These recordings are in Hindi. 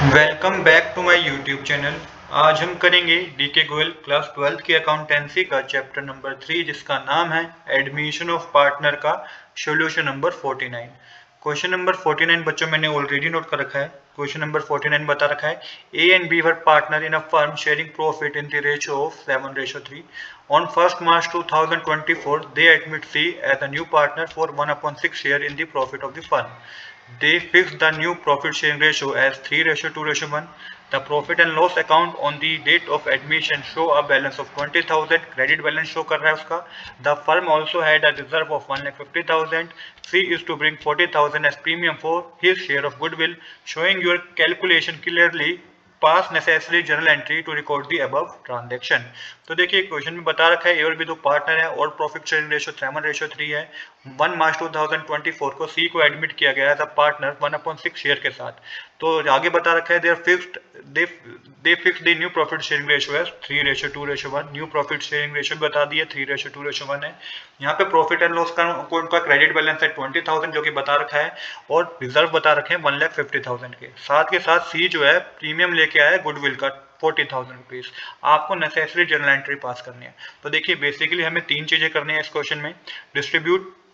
Welcome back to my YouTube channel. आज हम करेंगे डीके गोयल क्लास 12 की अकाउंटेंसी का चैप्टर नंबर 3 जिसका नाम है एडमिशन ऑफ पार्टनर का सॉल्यूशन नंबर 49। क्वेश्चन नंबर 49 बच्चों मैंने ऑलरेडी नोट कर रखा है। क्वेश्चन नंबर 49 बता रखा है A and B were partner in a firm sharing profit in the ratio of 7:3। On 1st March 2024 they admit C as a new partner for 1/6 share in the profit of the firm. They fixed the new profit sharing ratio as 3:2:1. The profit and loss account on the date of admission show a balance of 20,000. Credit balance show कर रहा है उसका. The firm also had a reserve of 1,50,000. C is to bring 40,000 as premium for his share of goodwill. Showing your calculation clearly pass necessary journal entry to record the above transaction. तो देखिए क्वेश्चन में बता रखा है ए और बी दो पार्टनर है और प्रॉफिट शेयरिंग रेशियो 7:3 है। 1 मार्च 2024 को सी को एडमिट किया गया एज अ पार्टनर 1/6 शेयर के साथ। तो आगे बता रखा है they fix the new profit sharing ratio as 3:2:1। New profit sharing ratio भी बता दिया 3:2:1 है। यहाँ पे प्रॉफिट एंड लॉस का उनका क्रेडिट बैलेंस है 20,000 जो कि बता रखा है और रिजर्व बता रखे हैं 1,50,000 के साथ सी जो है प्रीमियम लेके आया है गुडविल का 40,000 रुपीज। आपको नेसेसरी जर्नल एंट्री पास करनी है। तो देखिए बेसिकली हमें तीन चीजें करनी है इस क्वेश्चन में।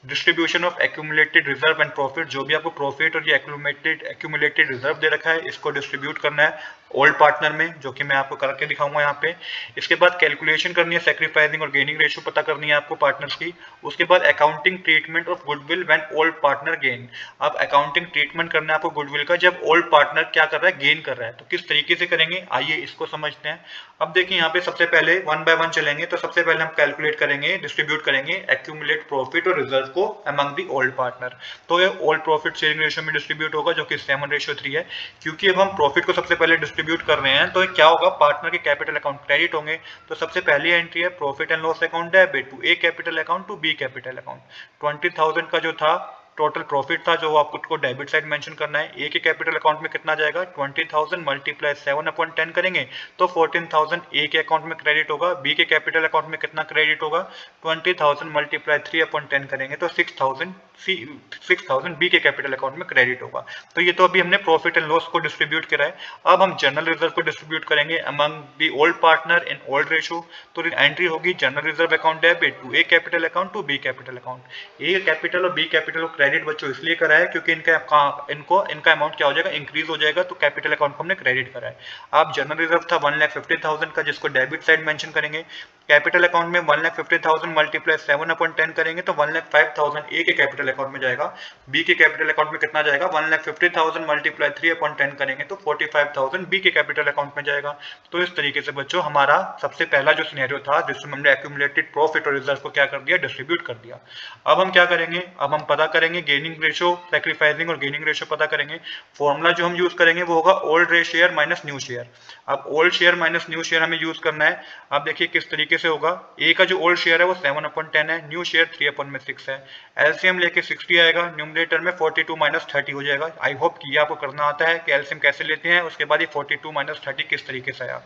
Distribution of accumulated reserve and profit, जो भी आपको प्रॉफिट और ये एक्यूमुलेटेड रिजर्व दे रखा है इसको डिस्ट्रीब्यूट करना है ओल्ड पार्टनर में, जो कि मैं आपको करके दिखाऊंगा यहाँ पे। इसके बाद कैलकुलेशन करनी है सैक्रिफाइसिंग और गेनिंग रेशियो पता करनी है आपको पार्टनर्स की। उसके बाद accounting treatment of goodwill when old partner gain. अब अकाउंटिंग ट्रीटमेंट करना है आपको गुडविल का जब ओल्ड पार्टनर क्या कर रहा है, गेन कर रहा है। तो किस तरीके से करेंगे आइए इसको समझते हैं। अब देखिए यहाँ पे सबसे पहले वन बाय वन चलेंगे। तो सबसे पहले हम कैलकुलेट करेंगे, डिस्ट्रीब्यूट करेंगे एक्यूमुलेट प्रॉफिट और रिजर्व को अमंग दी ओल्ड पार्टनर। तो ये ओल्ड प्रॉफिट शेयरिंग रेशियो में डिस्ट्रीब्यूट होगा जो कि 7:3 है। क्योंकि अब हम प्रॉफिट को सबसे पहले डिस्ट्रीब्यूट कर रहे हैं तो क्या होगा, पार्टनर के कैपिटल अकाउंट क्रेडिट होंगे। तो सबसे पहली एंट्री है profit and loss account debit to A capital account to B capital account. 20,000 का जो था टोटल प्रॉफिट था जो आपको डेबिट साइड मेंशन करना है। ए के कैपिटल अकाउंट में कितना जाएगा, 20,000 मल्टीप्लाई 7/10 करेंगे तो 14,000 ए के अकाउंट में क्रेडिट होगा। बी के कैपिटल अकाउंट में कितना क्रेडिट होगा, 20,000 मल्टीप्लाई 3/10 करेंगे तो 6,000 बी के कैपिटल अकाउंट में क्रेडिट होगा। तो ये तो अभी हमने प्रॉफिट एंड लॉस को डिस्ट्रीब्यूट करा है। अब हम जनरल रिजर्व को डिस्ट्रीब्यूट करेंगे among the old partner in old ratio. तो एंट्री होगी general reserve account debit to A capital account to B capital account. A capital और बी कैपिटल को क्रेडिट बच्चों इसलिए करा है क्योंकि इनका अमाउंट क्या हो जाएगा, इंक्रीज हो जाएगा। तो कैपिटल अकाउंट को हमने क्रेडिट करा है। अब जनरल रिजर्व था 1,50,000 का जिसको डेबिट साइड मेंशन करेंगे। कैपिटल अकाउंट में 1,50,000 मल्टीप्लाई 7/10 करेंगे तो 1,05,000 ए के कैपिटल अकाउंट में जाएगा। बी के कैपिटल अकाउंट में कितना जाएगा, 1,50,000 मल्टीप्लाई 3/10 करेंगे तो 45,000 बी के कैपिटल अकाउंट में जाएगा। तो इस तरीके से बच्चों हमारा सबसे पहला जो सिनेरियो था जिसमें हमने एक्यूमुलेटेड प्रॉफिट और रिजर्व को क्या कर दिया, डिस्ट्रीब्यूट कर दिया। अब हम क्या करेंगे, अब हम पता करेंगे गेनिंग रेशियो, सैक्रिफाइसिंग और गेनिंग रेशियो पता करेंगे। फॉर्मूला जो हम यूज करेंगे वो होगा old share minus new share. अब old share minus new share हमें यूज करना है। अब देखिए किस तरीके से होगा, ए का जो ओल्ड शेयर है वो 7/10 है, न्यू शेयर 3/6 है। एलसीएम लेके 60 आएगा, न्यूमरेटर में 42 माइनस 30 हो जाएगा। आई होप कि ये आपको करना आता है कि एलसीएम कैसे लेते हैं, उसके बाद ये 42 माइनस 30 किस तरीके से आया।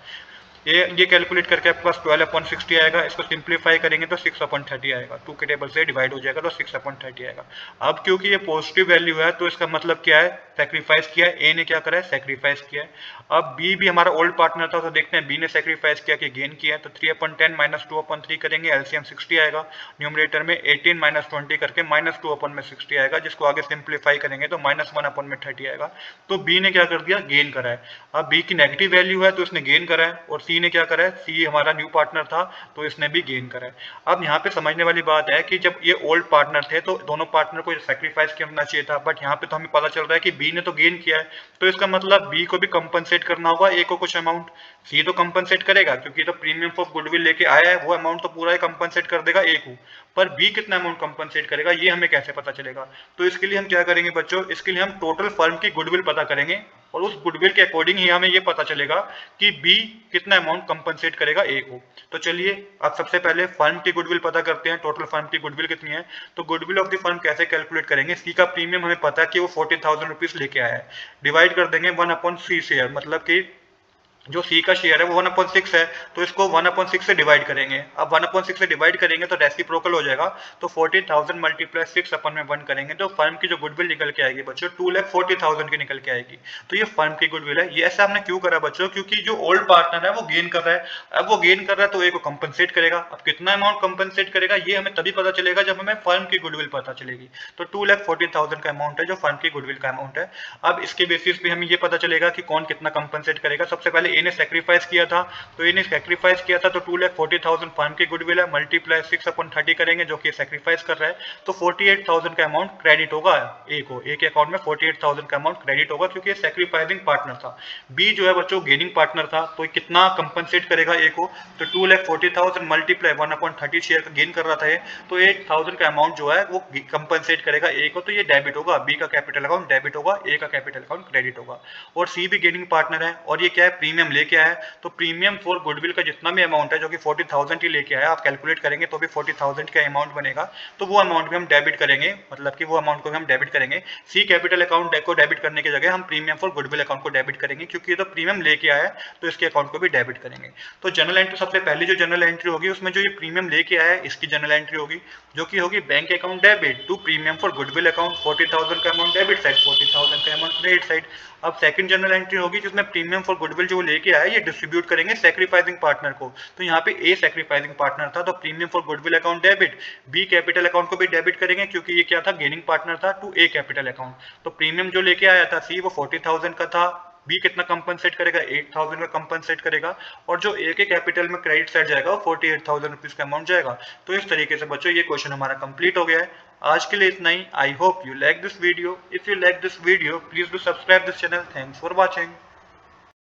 ये कैलकुलेट करके आपके पास 12/60 आएगा। इसको सिंप्लीफाई करेंगे तो 6/30 आएगा। 2 के टेबल से डिवाइड हो जाएगा तो 6/30 आएगा। अब क्योंकि ये पॉजिटिव वैल्यू है तो इसका मतलब क्या है, सैक्रिफाइस किया है। ए ने क्या करा है, सैक्रिफाइस किया है। अब बी भी हमारा ओल्ड पार्टनर था तो देखते हैं बी ने सैक्रिफाइस किया कि गेन किया है। तो 3/10 माइनस 2/3 करेंगे, एलसीएम 60 आएगा। न्यूमरेटर में 18 माइनस 20 करके माइनस 2/60 आएगा, जिसको आगे सिंप्लीफाई करेंगे तो माइनस 1/30 आएगा। तो बी ने क्या कर दिया, गेन करा है। अब बी की नेगेटिव वैल्यू है तो इसने गेन करा है और सी ने क्या करा है, सी हमारा न्यू पार्टनर था तो इसने भी गेन करा है। अब यहाँ पे समझने वाली बात है कि जब ये ओल्ड पार्टनर थे तो दोनों पार्टनर को सैक्रिफाइस करना चाहिए था, बट यहाँ पे तो हमें पता चल रहा है कि बी ने तो गेन किया है। तो इसका मतलब बी को भी कंपनसेट करना होगा ए को कुछ अमाउंट। सी तो कंपनसेट करेगा क्योंकि तो प्रीमियम ऑफ गुडविल लेके आया है, वो अमाउंट तो पूरा ही कंपनसेट कर देगा ए को। पर बी कितना अमाउंट कंपनसेट करेगा ये हमें कैसे पता चलेगा। तो इसके लिए हम क्या करेंगे बच्चों, इसके लिए हम टोटल फर्म की गुडविल पता करेंगे और उस गुडविल के अकॉर्डिंग ही हमें ये पता चलेगा कि बी कितना अमाउंट कंपनसेट करेगा ए को। तो चलिए अब सबसे पहले फर्म की गुडविल पता करते हैं, टोटल फर्म की गुडविल कितनी है। तो गुडविल ऑफ द फर्म कैसे कैलकुलेट करेंगे, सी का प्रीमियम हमें पता है कि वो 40,000 रुपीज लेके आया है। डिवाइड कर देंगे 1/C शेयर, मतलब कि जो सी का शेयर है वो 1/6 है, तो इसको 1/6 से डिवाइड करेंगे। अब 1/6 से डिवाइड करेंगे तो रेसिप्रोकल हो जाएगा, तो 14,000 मल्टीप्लाई 6 अपन में 1 करेंगे तो फर्म की जो गुडविल निकल के आएगी बच्चों 2,40,000 की निकल के आएगी। तो ये फर्म की गुडविल है। ये ऐसा हमने क्यों करा बच्चों, क्योंकि जो ओल्ड पार्टनर है वो गेन कर रहा है। अब वो गेन कर रहा है तो ए को कंपनसेट करेगा। अब कितना अमाउंट कंपनसेट करेगा ये हमें तभी पता चलेगा जब हमें फर्म की गुडविल पता चलेगी। तो 2,40,000 का अमाउंट है जो फर्म की गुडविल का अमाउंट है। अब इसके बेसिस पे हमें ये पता चलेगा कि कौन कितना कंपनसेट करेगा। सबसे पहले ए ने सेक्रीफाइस किया था, तो ए ने सेक्रीफाइस किया था तो 2,40,000 फर्म की गुडविल है, मल्टीप्लाई 6/30 करेंगे जो कि सेक्रीफाइस कर रहा है, तो 48,000 का अमाउंट क्रेडिट होगा ए को। ए के अकाउंट में 48,000 का अमाउंट क्रेडिट होगा क्योंकि ये सेक्रीफाइसिंग पार्टनर था। बी जो है बच्चों गेनिंग पार्टनर था, तो कितना कंपनसेट करेगा ए को, तो 2,40,000 मल्टीप्लाई 1/30 शेयर का गेन कर रहा था ये, तो 8,000 का अमाउंट जो है वो कंपनसेट करेगा ए को, तो ये डेबिट होगा। बी का कैपिटल अकाउंट डेबिट होगा, ए का कैपिटल अकाउंट क्रेडिट होगा। और सी भी गेनिंग पार्टनर है और ये क्या है, प्रीमियम लेके आया है, तो प्रीमियम फॉर गुडविल का जितना भी अमाउंट है जो कि 40,000 ही लेके आया, आप कैलकुलेट करेंगे तो भी 40,000 का अमाउंट बनेगा, तो वो अमाउंट भी हम डेबिट करेंगे, मतलब कि वो अमाउंट को भी हम डेबिट करेंगे। सी कैपिटल अकाउंट को डेबिट करने की जगह हम प्रीमियम फॉर गुडविल अकाउंट को डेबिट करेंगे, क्योंकि ये तो प्रीमियम लेके आया है तो इसके अकाउंट को भी डेबिट करेंगे। तो जनरल एंट्री सबसे पहली जो जनरल एंट्री होगी उसमें जो ये प्रीमियम लेके आया है इसकी जनरल एंट्री होगी, जो कि होगी bank account debit to premium for goodwill account, 40,000 का अमाउंट डेबिट साइड, 40,000 का अमाउंट क्रेडिट साइड। अब सेकंड जनरल एंट्री होगी जिसमें प्रीमियम फॉर गुडविल जो लेके आया है ये डिस्ट्रीब्यूट करेंगे सेक्रीफाइसिंग पार्टनर को, तो यहाँ पे ए सेक्रीफाइसिंग पार्टनर था तो premium for goodwill account debit, B capital account को भी डेबिट करेंगे क्योंकि ये क्या था, गेनिंग पार्टनर था, टू ए कैपिटल अकाउंट। तो प्रीमियम जो लेके आया था सी वो 40,000 का था, बी कितना कंपनसेट करेगा, 8,000 का कंपनसेट करेगा, और जो ए के कैपिटल में क्रेडिट साइड जाएगा वो 48,000 रुपीज का अमाउंट जाएगा। तो इस तरीके से बच्चों ये क्वेश्चन हमारा कंप्लीट हो गया है। आज के लिए इतना ही। I hope you like this video. If you like this video please do subscribe this channel. Thanks for watching.